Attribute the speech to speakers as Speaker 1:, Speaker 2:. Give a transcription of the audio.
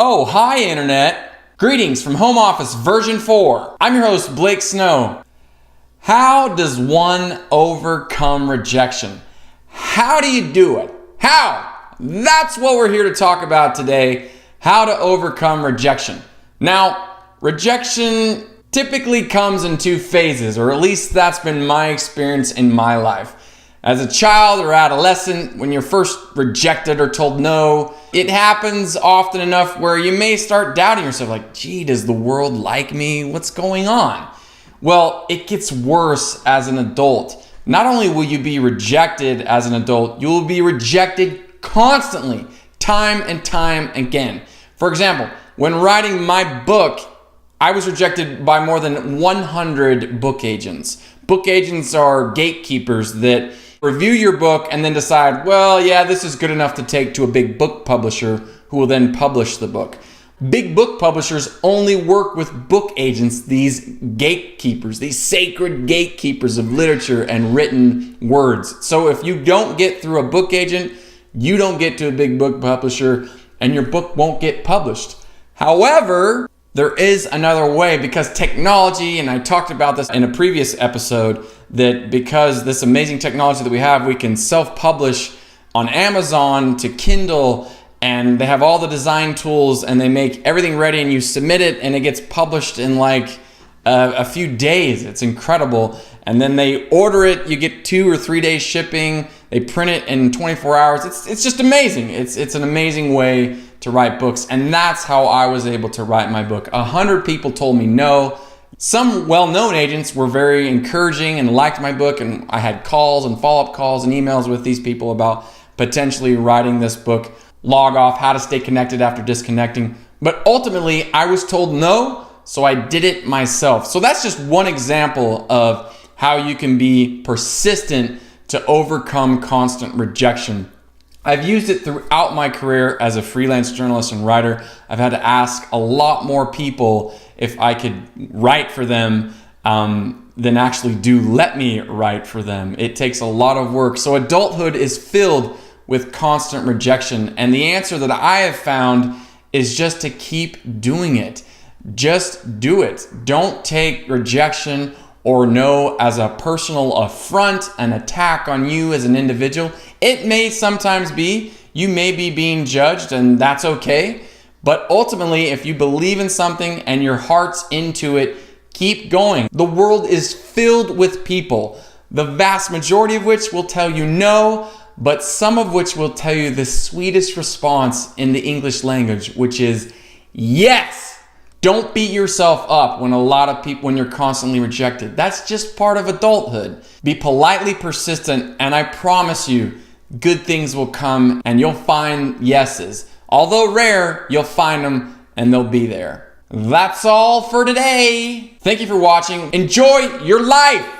Speaker 1: Oh, hi Internet. Greetings from Home Office version 4. I'm your host, Blake Snow. How does one overcome rejection? How do you do it? How? That's what we're here to talk about today. How to overcome rejection. Now, rejection typically comes in two phases, or at least that's been my experience in my life. As a child or adolescent, when you're first rejected or told no, it happens often enough where you may start doubting yourself, like, gee, does the world like me? What's going on? Well, it gets worse as an adult. Not only will you be rejected as an adult, you will be rejected constantly, time and time again. For example, when writing my book, I was rejected by more than 100 book agents. Book agents are gatekeepers that review your book and then decide, well, yeah, this is good enough to take to a big book publisher who will then publish the book. Big book publishers only work with book agents, these gatekeepers, these sacred gatekeepers of literature and written words. So if you don't get through a book agent, you don't get to a big book publisher and your book won't get published. However, there is another way, because technology, and I talked about this in a previous episode, that because this amazing technology that we have, we can self-publish on Amazon to Kindle, and they have all the design tools and they make everything ready and you submit it and it gets published in like a few days. It's incredible. And then they order it, you get 2 or 3 days shipping, they print it in 24 hours. It's just amazing. It's an amazing way to write books, and that's how I was able to write my book. 100 people told me no. Some well-known agents were very encouraging and liked my book, and I had calls and follow-up calls and emails with these people about potentially writing this book. Log off, how to stay connected after disconnecting. But ultimately, I was told no, so I did it myself. So that's just one example of how you can be persistent to overcome constant rejection. I've used it throughout my career as a freelance journalist and writer. I've had to ask a lot more people if I could write for them than actually do let me write for them. It takes a lot of work. So adulthood is filled with constant rejection. And the answer that I have found is just to keep doing it. Just do it. Don't take rejection or no as a personal affront, an attack on you as an individual. It may sometimes be, you may be being judged, and that's okay. But ultimately, if you believe in something and your heart's into it, keep going. The world is filled with people, the vast majority of which will tell you no, but some of which will tell you the sweetest response in the English language, which is yes. Don't beat yourself up when you're constantly rejected. That's just part of adulthood. Be politely persistent, and I promise you, good things will come and you'll find yeses. Although rare, you'll find them and they'll be there. That's all for today. Thank you for watching. Enjoy your life.